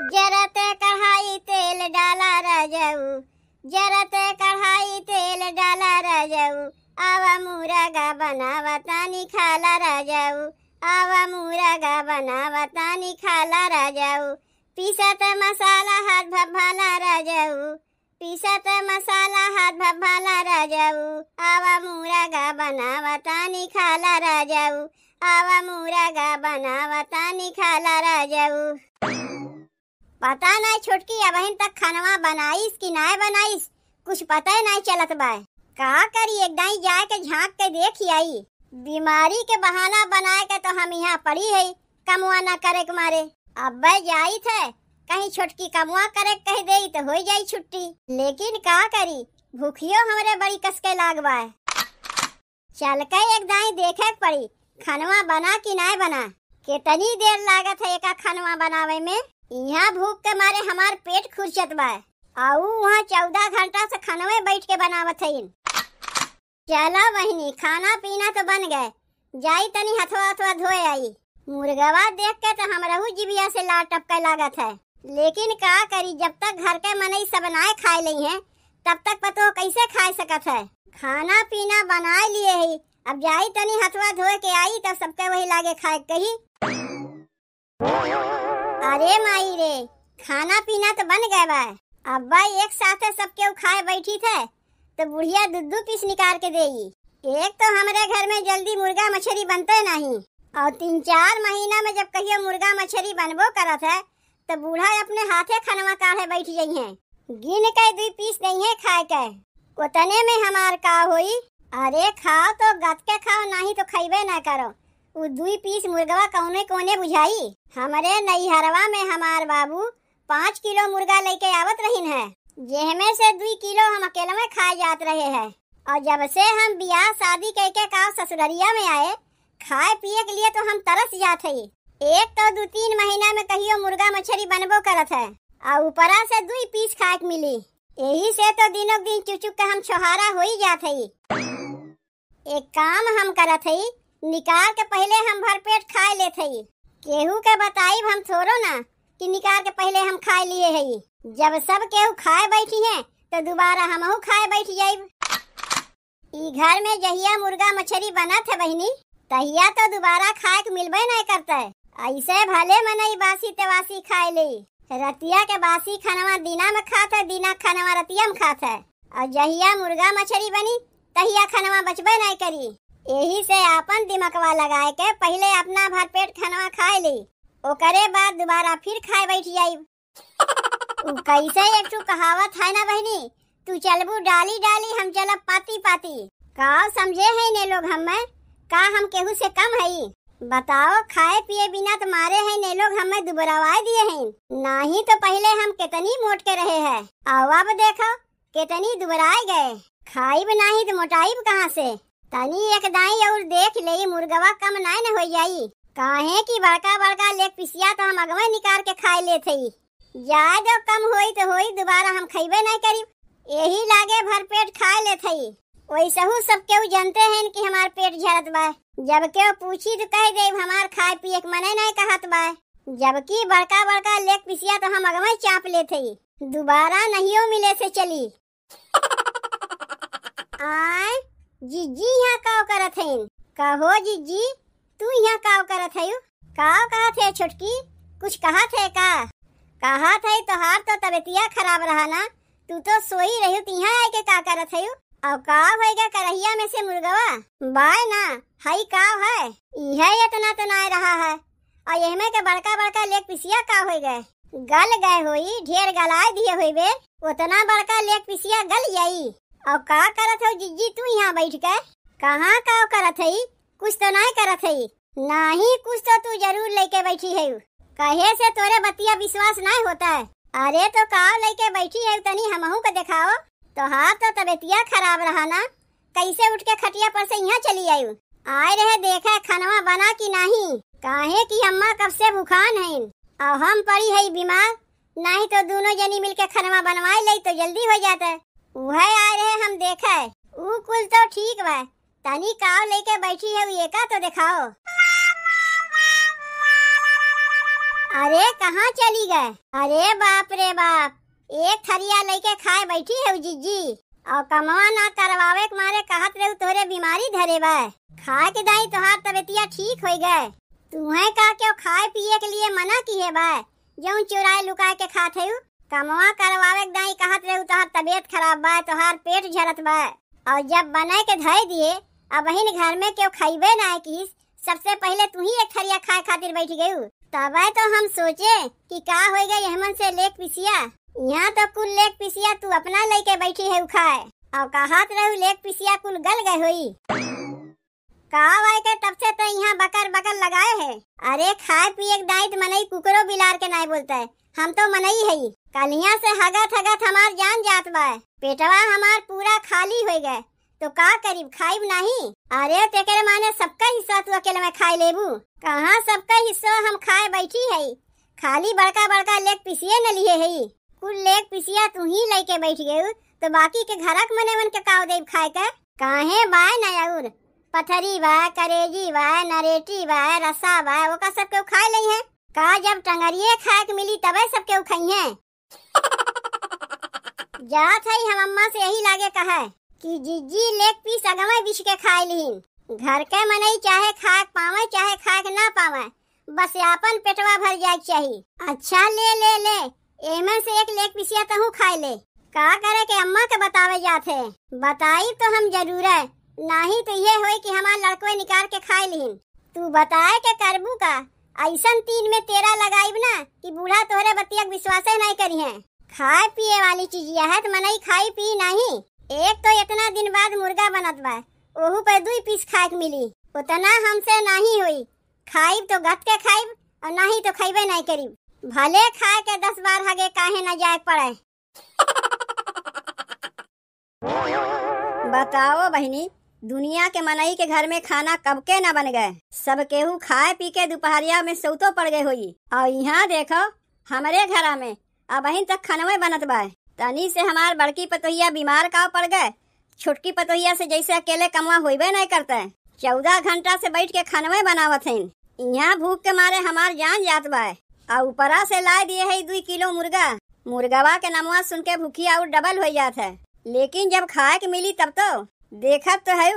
जरते कढ़ाई तेल डाला राजाऊ, जरते कढ़ाई तेल डाला राजाऊ, आवा मुर्गा बनावतानी खाला राजाऊ, आवा मुर्गा बनावतानी खाला राजाऊ। पीसत मसाला हाथ भभाला राजाऊ, पीसत मसाला हाथ भभाला राजाऊ, आवा मुर्गा बनावतानी खाला राजाऊ, आवा मुर्गा बनावतानी खाला राजाऊ। पता नहीं छोटकी अबहिन तक खानवा बनाईस कि नाय बनाईस, कुछ पता ही नहीं चलत बा। का करी एक दाई जाए के झांक के देखी आई। बीमारी के बहाना बनाए के तो हम यहाँ पड़ी है कमुआ न करे के मारे। अब जाई थे कहीं छोटकी कमुआ करे कह दे तो हो जाई छुट्टी, लेकिन का करी भूखियो हमरे बड़ी कसके लागबा। चल के एक दाई देखे पड़ी खानवा बना कि नाय बना, कितनी देर लागत है एका खानवा बनावे में। यहाँ भूख के मारे हमार पेट खुरचत बा, आऊ वहाँ 14 घंटा से खानवे बैठ के बनावत है। चला बहनी खाना पीना तो बन गए, जाई तनी हथवा हथवा धोए आई। मुर्गवा देख के तो हमरहू जिबिया से लार टपके लागत है, लेकिन का करी जब तक घर के मनई सब नाय खाए ली हैं तब तक पतो कैसे खाए सकत है। खाना पीना बनाए लिए ही, अब जाई तनी हथवा धोए के आई तब सबके वही लागे खाए कही। अरे माई रे खाना पीना तो बन गए बा। अब्बा एक साथ सबके खाए बैठी थे तो बुढ़िया दूध पीस निकाल के देगी। एक तो हमारे घर में जल्दी मुर्गा मछली बनते नहीं, और 3-4 महीना में जब कहियो मुर्गा मछली बनबो करत है तो बूढ़ा अपने हाथे खनवा काढ़े बैठ जाई है। गिन के 2 पीस नहीं है खाए के, उतने में हमार का होई। अरे खाओ तो गत के खाओ, नहीं तो खइबे न करो। वो 2 पीस मुर्गवा कौने कोने बुझाई। हमारे नैहरवा में हमार बाबू 5 किलो मुर्गा लेके आवत रहीन है, जेहमे से 2 किलो हम अकेले में खाए जात रहे हैं। और जब से हम बियाह शादी करके का ससुररिया में आए, खाए पिए के लिए तो हम तरस जात है। एक तो 2-3 महीना में कहियो मुर्गा मछली बनबो करत है, और ऊपरा से 2 पीस खाए के मिली। यही से तो दिनों दिन चुचुक के हम छोहारा हो ही जात है। एक काम हम करत है, निकाल के पहले हम भरपेट खाए लेते ही। केहू के बताई हम थोड़ो ना कि निकाल के पहले हम खाए लिए है। जब सब केहू खाए बैठी हैं तो दोबारा हमहू खाए बैठ जाइब। ई घर में जहिया मुर्गा मछली बनत है बहनी, तहिया तो दोबारा खाए के मिलबे नहीं करता है। ऐसे भले मनई बासी तवासी खाए ले, रतिया के बासी खानवा दिना में खात है, दिना खानवा रतिया में खात है। और जहिया मुर्गा मछली बनी तहिया खानवा बचबे नहीं करी। यही से आपन दिमकवा लगाए के पहले अपना भरपेट खानवा खाए ली, ओकरे बाद दोबारा फिर खाए बैठ जाइब। कैसे एक ठो कहावत है ना बहनी, तू चलबू डाली डाली हम चलब पाती पाती। का समझे है ने लोग हमें, का हम केहू से कम है? बताओ खाए पिए बिना तो मारे है ने लोग हमें दुबरावाए दिए हैं। नहीं तो पहले हम कितनी मोट के रहे हैं, और अब देखो कितनी दुबराए गए। खाइब नहीं तो मोटाइब कहाँ से? तनी एक दाई और देख ले मुर्गवा कम नहीं न हो जाई। काहे की बड़का बड़का लेग पिसिया तो हम अगवे निकाल के खाए लेते ही। जाए जो कम होई तो होई, दोबारा हम खइबे नहीं करी। यही लागे भरपेट खाए लेते ही। वैसहू सब केहू जानते हैं कि हमार पेट झरत बा, जब केहू पूछी तो कह दे हमार खाए पिए के मने नहीं कहत बा। जबकि बड़का बड़का लेग पिसिया तो हम अगवे चाप लेते ही, दोबारा नहीं मिले से चली। आय जीजी यहाँ काव करत है? कहो जीजी तू यहाँ काव करत है? काव कहा थे छोटकी, कुछ कहा थे का? कहा थे तो हार तो तबीयतिया खराब रहा ना, तू तो सोई रही तो यहाँ आके का करत है? और काव होएगा करहिया में से मुर्गवा बाय ना हाई काव है, यह इतना तो ना रहा है। और यह में के बड़का बड़का लेग पिसिया का हो गए, गल गए होई, ढेर गलाए दिए हुई बे, उतना बड़का लेग पिसिया गल जाई। और का करत हो जीजी तू यहाँ बैठ के? कहाँ का करत है? कुछ तो नहीं करत है। नहीं कुछ तो तू जरूर लेके बैठी है, कहे से तोरे बतिया विश्वास नहीं होता है। अरे तो का लेके बैठी है तनी हमहू को दिखाओ। तो हाँ तो तबीयतिया खराब रहा ना, कैसे उठ के खटिया पर से यहाँ चली आई? आए रहे देखा खानवा बना कि नहीं, काहे की अम्मा कब से भूखान है और हम पड़ी है बीमार। नहीं तो दोनों जनी मिलके खानवा बनवाए ले तो जल्दी हो जाता। वह आए रहे हम देखा है, वो कुल तो ठीक बा, तनी काव लेके बैठी है ये का तो दिखाओ। अरे कहाँ चली गए? अरे बाप रे बाप, एक थरिया लेके खाए बैठी है जीजी और कमवा ना करवावे के मारे कहत रहे तोरे बीमारी धरे बा। खाए के दाई तोहार तबियतिया ठीक हो गए। तुम्हें का क्यों खाए पिए के लिए मना की है बा? जो चुराए लुकाए के खात है कमवा करवावे के दाई कहत रहे तोहार तबियत खराब बा, तोहार पेट झरत बा और जब बना के धय दिए अब बहिन घर में क्यों खाइबे ना की। सबसे पहले तू ही एक थरिया खाए खातिर बैठ गई। तब तो हम सोचे कि का हो गई हमन से लेक पिसिया। यहाँ तो कुल लेक पिसिया तू अपना लेके बैठी है खाए और कहत रहू लेक पिसिया कुल गल गए हुई। का के तब से तो यहाँ बकर बकर लगाए है। अरे खाए पिए के दायित्व मनई कुकरो बिलार के नहीं बोलता है, हम तो मनई है। कलिया से हगत हगत हमार जान जात बा, पेटवा हमार पूरा खाली हो गए तो का करीब खाइब नहीं। अरे तेरे माने सबका हिस्सा तू अकेले में खाई लेबू? कहाँ सबका हिस्सा हम खाए बैठी है, खाली बड़का बड़का लेक पिसिए न लिए है। कुल लेक पिसिया तू ही लेके बैठ गए तो बाकी के घरक मने मन के काव देव खाए का काहे बाय नयाउर पथरी बा, करेजी बा, नरेटी बा, रसा बा, वो का सब केहू खाए लई है का? जब टंगरिये खाए के मिली तबे सब केहू खाई है। जात है हम अम्मा से यही लागे कहे कि जीजी लेक पीस अगमे बिछ के खाए लीन। घर के मनई चाहे खाए पावे चाहे खाए ना पावे, बस अपन पेटवा भर जाए चाहिए। अच्छा ले ले ले एमन से एक लेक पिसिया तहू खाए ले। का करे के अम्मा के बतावे जाते, बताई तो हम जरूर है, नहीं तो ये होई कि हमार लड़कों निकाल के खाए लीन। तू बताए के करबू का? ऐसन 3 में 13 लगाईब ना कि बूढ़ा तोहरे बतिया विश्वास नहीं करी है। खाए पिए वाली चीजिया है तो मनई खाई पी नहीं। एक तो इतना दिन बाद मुर्गा बनत बा, ओहू पे 2 पीस खाए के मिली, उतना हमसे नहीं हुई। खाइब तो गत के खाइब और नहीं तो खाइबे नहीं करीब। भले खाए के 10 बार हगे काहे न जाए पड़े। बताओ बहिनी, दुनिया के मनई के घर में खाना कब के न बन गए। सब केहू खाए पी के दोपहरिया में सौतो पड़ गए हुई और यहाँ देखो हमारे घर में अब बहिन तक खानवे बनत बा। तनी से हमार बड़की पतोहिया बीमार का पड़ गए, छोटकी पतोहिया से जैसे अकेले कमवा होइबे नहीं करते। 14 घंटा से बैठ के खानवे बनावत हैं। यहाँ भूख के मारे हमार जान जात बा और ऊपरा से ला दिए है 2 किलो मुर्गा। मुर्गवा के नमवा सुन के भूखिया और डबल हो जात है। लेकिन जब खाए के मिली तब तो देखत तो है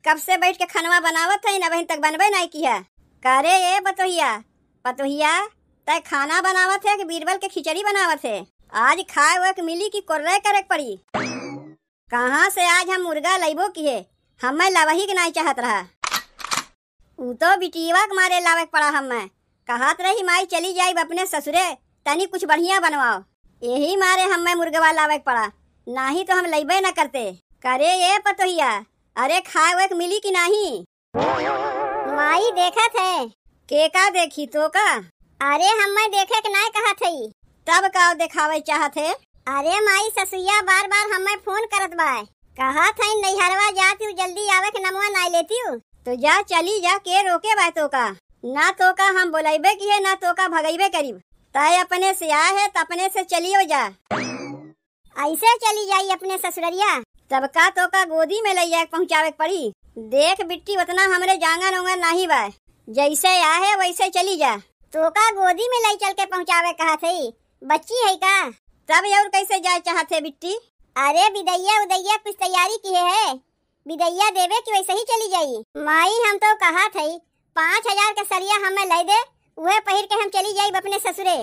कब से बैठ के खानवा बनावत है, न बहन तक बनबे नहीं किया। करे ये बतोहिया पतोहिया तय खाना बनावत है कि बीरबल के खिचड़ी बनावत है? आज खाए हुए के मिली की कोर्रे करे पड़ी। कहाँ से आज हम मुर्गा लेबो किए, हमें लवही के नहीं चाहत रहा। ऊ तो बिटिया के मारे लावे पड़ा। हमें कहत रही माई चली जाई अपने ससुरे, तनी कुछ बढ़िया बनवाओ, यही मारे हमें मुर्गवा लावे पड़ा, नहीं तो हम लेबे न करते। करे ये पतोहिया अरे खाए हुए के मिली की नहीं? माई देखत है। के का देखी तो का? अरे हमें देखे के नहीं कहत है तब का देखावे चाहत है? अरे माई ससुइया बार बार हमें फोन करत बा, कहत है नैहरवा जाती हूँ जल्दी आवे के नमवा नहीं लेती हूँ। तो जा चली जा, के रोके बा तो का? ना तो का हम बोलेबे की है ना तो का भगैबे करीब। तय अपने से आए है तो अपने से चलियो जा। ऐसे चली जाई अपने ससुररिया? तब का तो का गोदी में ले जाए पहुँचावे पड़ी। देख बिट्टी उतना हमरे जांगन उंगन नहीं बा, जैसे आए वैसे चली जा। तो का गोदी में ले चल के पहुँचावे कहा थे? बच्ची है का? तब और कैसे जाए चाहते बिट्टी? अरे विदैया उदैया कुछ तैयारी की है, विदैया देवे की वैसे ही चली जाई। माई हम तो कहा थे 5000 का सरिया हमें ले दे, वह पहिर के हम चली जाई अपने ससुरे।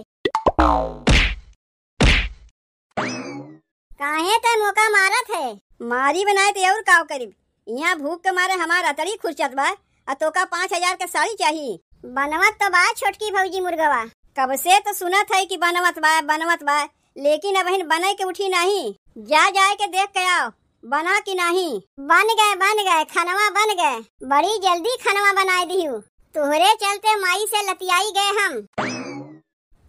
काहे ते मौका मारत है? मारी बनाए तो और काव करीब। यहाँ भूख के मारे हमारा अतड़ी खुरचत बा और तो का 5000 का साड़ी चाहिए। बनवत तो बा छोटकी भौजी मुर्गवा, कब से तो सुनत है कि बनवत बा, लेकिन अब बने के उठी नहीं। जा जाए के देख के आओ बना की नहीं। बन गए खानवा बन गए, बड़ी जल्दी खानवा बनाए दी। तोहरे चलते माई से लतियाई गए हम।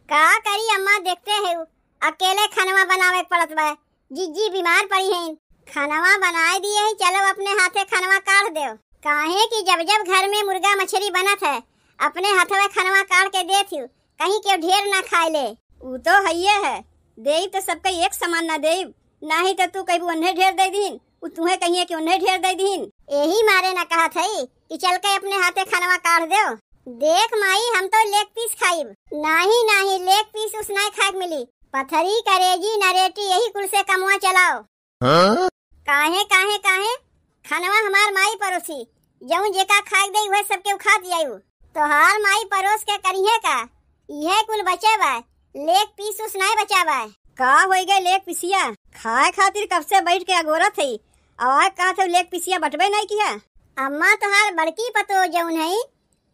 का करी अम्मा देखते है अकेले खानवा बनावे पड़त बा, जीजी बीमार पड़ी है। खानवा बनाए दिए है, चलो अपने हाथे खानवा काट दो। काहे कि जब जब घर में मुर्गा मछली बनत है अपने हाथवे खानवा काट के दे थी, कहीं के ढेर ना खाए ले। वो तो है दे तो सबका एक समान ना दे, नहीं तो तू कहीं उन्हें ढेर दे दीन, तुम्हें कहिए कि उन्हें ढेर दे दीन। यही मारे ना कहा था कि चल के अपने हाथे खानवा काट दो। देख माई, हम तो लेग पीस खाइब। नहीं नहीं, लेग पीस उस नहीं खाए मिली। पथरी, करेजी, नरेटी यही कुल से कमवा चलाओ। काहे काहे काहे खानवा हमार माई परोसी, जऊं जेका खाए दे वह सबके उखा दियाऊ। तोहार माई परोस के करिए का, यह कुल बचे बा, लेग पीस उस नहीं बचा बा। का हो गए लेग पिसिया? खाए खातिर कब से बैठ के अगोरत है, आवाज कहा थे लेग पिसिया बटबे नहीं किया। अम्मा तोहार बड़की पतो जऊन है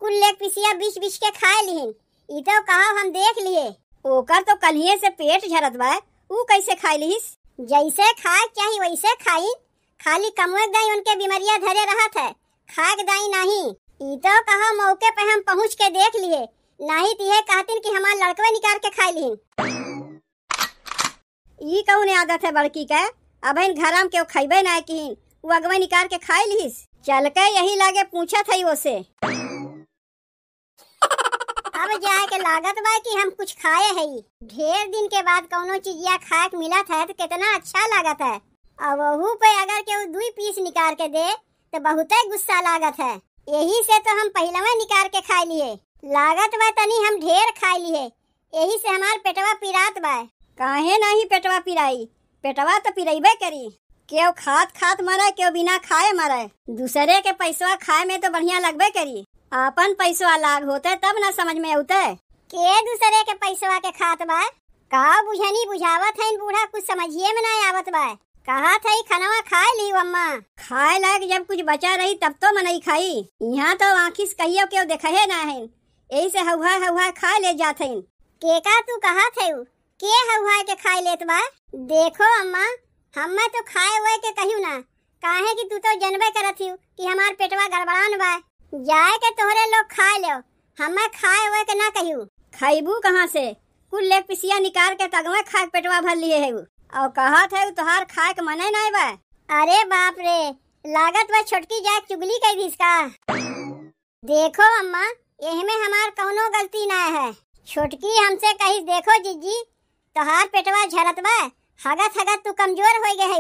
कुल लेग पिसिया बीच बीच के खाए लिहिन, ई तो कहा हम देख लिए। ओकर तो कलिए से पेट झरत बा, ऊ कैसे खाई लिहिस? जैसे खाए चाहिए वैसे खाई, खाली कमवे दाई उनके बीमारियां धरे रहत है, खाए दाई नहीं। ई तो कहा मौके पे हम पहुँच के देख लिए, नहीं तो यह कहतिन कि हमार लड़कवे निकाल के खाई लिहिन। ई कौन आदत है बड़की के? अब इन घर में क्यों खइबे ना किहिन, वो अगवे निकाल के खाई लिहिस। चल के यही लागे पूछा थई ओसे। अब जाए के लागत बा कि हम कुछ खाए है। ढेर दिन के बाद कौनो चीजिया खाए के मिलत है तो कितना अच्छा लागत है। अब वहू पे अगर केहू 2 पीस निकाल के दे तो बहुत गुस्सा लागत है। यही से तो हम पहलवा निकाल के खाई लिए। लागत बा तनी हम ढेर खाई लिए, यही से हमार पेटवा पिरात बा। काहे नहीं पेटवा पिराई? पेटवा तो पिराइबे करी। क्यों खात खात मरे, क्यों बिना खाए मरे। दूसरे के पैसवा खाए में तो बढ़िया लगबे करी, अपन पैसवा लाग होते तब ना समझ में आउते। के दूसरे के पैसवा के खात बा? का बुझनी बुझावत है, बूढ़ा कुछ समझिए में ना आवत बा। कहा था खानवा खाए ली अम्मा। खाए लायक जब कुछ बचा रही तब तो मनई खाई। यहाँ तो आँखिस कहियो क्यों देखे ना है, यही से हवा खा ले जात है। के का तू कहा थे के हवा के खाए लेत बा? देखो अम्मा, हम्मा तो खाए हुए के कहियो ना, काहे कि तू तो जनबे करत हिउ कि हमार पेटवा गड़बड़ान बा। जाए के तोहरे लोग खाए लो, हम्मा खाए हुए के ना कहियो। खाइबू कहाँ से? कुल लेग पिसिया निकाल के तगवे खा के पेटवा भर लिए है और कहा थे तोहार खाए के मने नहीं बा। अरे बाप रे, लागत बा छोटकी जाए चुगली कई दिस का। देखो अम्मा, यही में हमार कौनो गलती ना है। छोटकी हमसे कही देखो जीजी, तोहार पेटवा झरत बा, हगत हगत तू कमजोर हो गए है।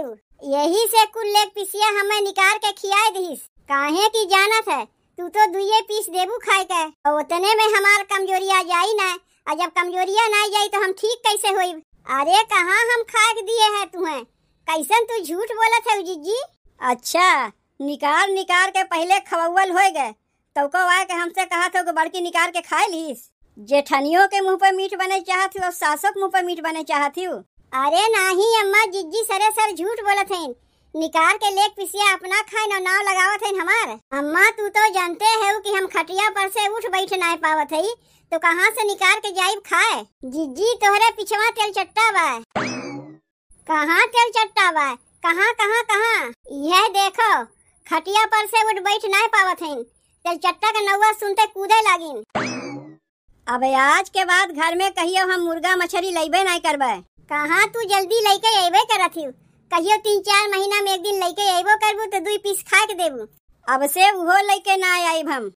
यही से कुल लेग पिसिया हमें निकाल के खियाए दिस, काहे की जानत है तू तो 2 पीस देबू खाए के, और उतने में हमार कमजोरिया जाई ना। और जब कमजोरिया ना जाई तो हम ठीक कैसे होई? अरे कहाँ हम खा के दिए है तुम्हें, कैसन तू झूठ बोलत है जीजी। अच्छा, निकाल निकाल के पहले खवल हो गए तो को आए के हमसे कहा था बड़की निकाल के खाए लीस। जेठनियों के मुंह पे मीठ बने चाहती और सासों के मुंह पे मीठ बने चाहती हूँ। अरे नहीं अम्मा, जीजी सरे सर झूठ बोलत है। निकाल के लेग पिसिया अपना खाए ना नाव लगावत है हमार। अम्मा तू तो जानते है कि हम खटिया पर से उठ बैठ नहीं पावत है, तो कहाँ से निकाल के जाइब खाए। जीजी तोहरे पिछवा तेल चट्टा बा। कहाँ तेल चट्टा बा? कहाँ कहाँ कहाँ? यह देखो, खटिया पर से उठ बैठ नहीं पावत है, तेल चट्टा का नौवा सुनते कूदे लागिन। अब आज के बाद घर में कहियो हम मुर्गा मछली लइबे नहीं करबे। कहाँ तू जल्दी लेके अबे करत हिउ, कहियो 3-4 महीना में एक दिन लेके अबो करबू तो 2 पीस खा के देबू। अब से वो लेके ना आइब हम।